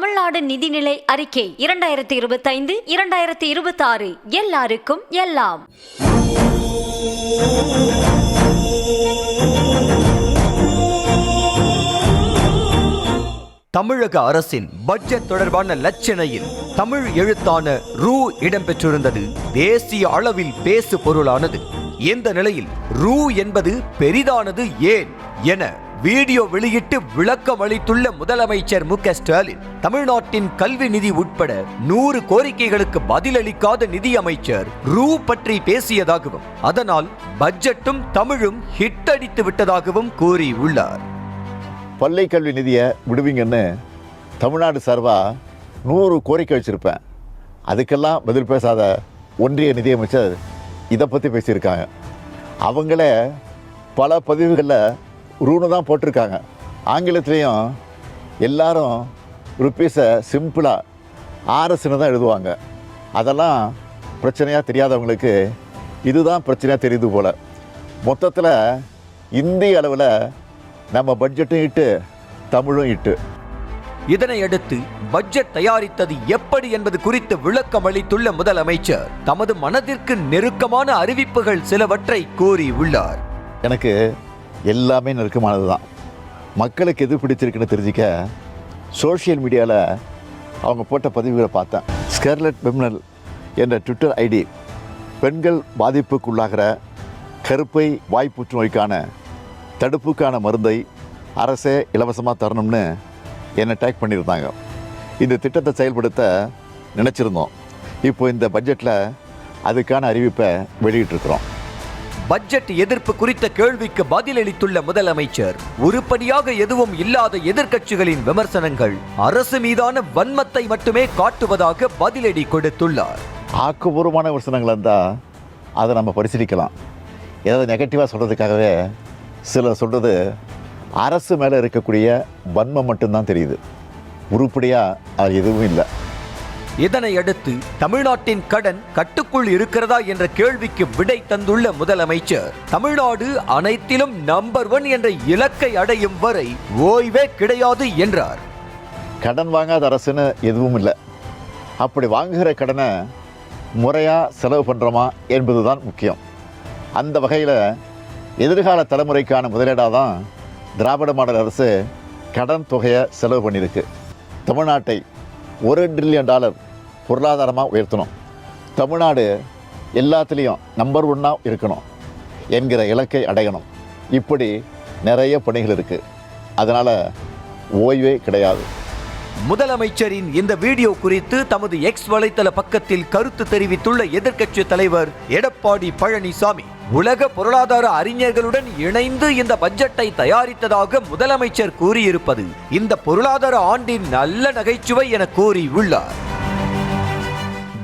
தமிழ்நாடு நிதிநிலை அறிக்கை 2025-2026 எல்லாருக்கும் எல்லாம். தமிழக அரசின் பட்ஜெட் தொடர்பான லட்சணையில் தமிழ் எழுத்தான ரூ இடம்பெற்றிருந்தது தேசிய அளவில் பேசு பொருளானது. இந்த நிலையில் ரூ என்பது பெரிதானது ஏன் என வீடியோ வெளியிட்டு விளக்கம் அளித்துள்ள முதலமைச்சர் மு க ஸ்டாலின், தமிழ்நாட்டின் கல்வி நிதி உட்பட 100 கோரிக்கைகளுக்கு பதிலளிக்காத நிதியமைச்சர் ரூ பற்றி பேசியதாகவும் அதனால் பட்ஜெட்டும் தமிழும் ஹிட் அடித்து விட்டதாகவும் கூறியுள்ளார். பள்ளி கல்வி நிதியை விடுவீங்கன்னு தமிழ்நாடு சார்பாக 100 கோரிக்கை வச்சுருப்பேன். அதுக்கெல்லாம் பதில் பேசாத ஒன்றிய நிதியமைச்சர் இதை பற்றி பேசியிருக்காங்க. அவங்களே பல பதிவுகளில் ரூனு தான் போட்டிருக்காங்க. ஆங்கிலத்துலேயும் எல்லாரும் ருப்பீஸை சிம்பிளாக ஆர்எஸ்ன்னு தான் எழுதுவாங்க. அதெல்லாம் பிரச்சனையாக தெரியாதவங்களுக்கு இதுதான் பிரச்சனையாக தெரியுது போல். மொத்தத்தில் இந்திய அளவில் நம்ம பட்ஜெட்டும் இட்டு தமிழும் இட்டு. இதனையடுத்து பட்ஜெட் தயாரித்தது எப்படி என்பது குறித்து விளக்கம் அளித்துள்ள முதலமைச்சர் தமது மனதிற்கு நெருக்கமான அறிவிப்புகள் சிலவற்றை கூறியுள்ளார். எனக்கு எல்லாமே நெருக்கமானது தான். மக்களுக்கு எது பிடிச்சிருக்குன்னு தெரிஞ்சிக்க சோஷியல் மீடியாவில் அவங்க போட்ட பதிவுகளை பார்த்தேன். ஸ்கார்லட் விமன் என்ற ட்விட்டர் ஐடி பெண்கள் பாதிப்புக்குள்ளாகிற கருப்பை வாய் புற்றுநோய்க்கான தடுப்புக்கான மருந்தை அரசே இலவசமாக தரணும்னு என்னை டேக் பண்ணியிருந்தாங்க. இந்த திட்டத்தை செயல்படுத்த நினச்சிருந்தோம். இப்போ இந்த பட்ஜெட்டில் அதுக்கான அறிவிப்பை வெளியிட்டிருக்கிறோம். பட்ஜெட் எதிர்ப்பு குறித்த கேள்விக்கு பதிலளித்துள்ள முதலமைச்சர், உருப்படியாக எதுவும் இல்லாத எதிர்க்கட்சிகளின் விமர்சனங்கள் அரசு மீதான வன்மத்தை மட்டுமே காட்டுவதாக பதிலடி கொடுத்துள்ளார். ஆக்கப்பூர்வமான விமர்சனங்கள் இருந்தால் அதை நம்ம பரிசீலிக்கலாம். ஏதாவது நெகட்டிவாக சொல்கிறதுக்காகவே சிலர் சொல்கிறது அரசு மேலே இருக்கக்கூடிய வன்மம் மட்டும்தான் தெரியுது. உருப்படியாக அது எதுவும் இல்லை. இதனையடுத்து தமிழ்நாட்டின் கடன் கட்டுக்குள் இருக்கிறதா என்ற கேள்விக்கு விடை தந்துள்ள முதலமைச்சர், தமிழ்நாடு அனைத்திலும் நம்பர் 1 என்ற இலக்கை அடையும் வரை ஓய்வே கிடையாது என்றார். கடன் வாங்காத அரசுன்னு எதுவும் இல்லை. அப்படி வாங்குகிற கடனை முறையாக செலவு பண்ணுறோமா என்பது தான் முக்கியம். அந்த வகையில் எதிர்கால தலைமுறைக்கான முதலீடாக தான் திராவிட மாடல் அரசு கடன் தொகையை செலவு பண்ணியிருக்கு. தமிழ்நாட்டை $1 ட்ரில்லியன் பொருளாதாரமாக உயர்த்தணும், தமிழ்நாடு எல்லாத்துலேயும் நம்பர் 1 இருக்கணும் என்கிற இலக்கை அடையணும். இப்படி நிறைய பணிகள் இருக்குது. அதனால் ஓய்வே கிடையாது. முதலமைச்சரின் இந்த வீடியோ குறித்து தமது எக்ஸ் வலைத்தள பக்கத்தில் கருத்து தெரிவித்துள்ள எதிர்க்கட்சி தலைவர் எடப்பாடி பழனிசாமி, உலக பொருளாதார அறிஞர்களுடன் இணைந்து இந்த பட்ஜெட்டை தயாரித்ததாக முதலமைச்சர் கூறியிருப்பது இந்த பொருளாதார ஆண்டின் நல்ல நகைச்சுவை என கூறியுள்ளார்.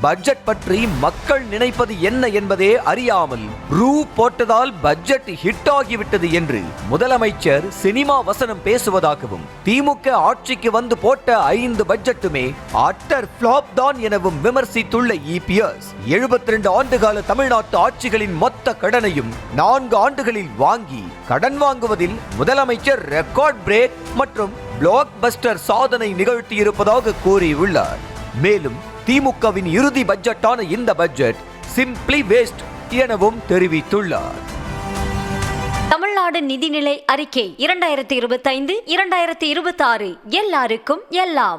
பட்ஜெட் பற்றி மக்கள் நினைப்பது என்ன என்பதே அறியாமல் ரூ போட்டதால் பட்ஜெட் ஹிட் ஆகிவிட்டது என்று முதலமைச்சர் சினிமா வசனம் பேசுவதாகவும், திமுக ஆட்சிக்கு வந்து போட்ட 5 பட்ஜெட்டுமே அட்டர் ஃபிளாப் தான் எனவும் விமர்சித்துள்ள இபிஎஸ், 72 ஆண்டுகால தமிழ்நாட்டு ஆட்சிகளின் மொத்த கடனையும் 4 ஆண்டுகளில் வாங்கி கடன் வாங்குவதில் முதலமைச்சர் ரெக்கார்ட் பிரேக் மற்றும் பிளாக் பஸ்டர் சாதனை நிகழ்த்தியிருப்பதாக கூறியுள்ளார். மேலும் திமுகவின் இறுதி பட்ஜெட்டான இந்த பட்ஜெட் சிம்பிளி வேஸ்ட் எனவும் தெரிவித்துள்ளார். தமிழ்நாடு நிதிநிலை அறிக்கை 2025-2026 எல்லாருக்கும் எல்லாம்.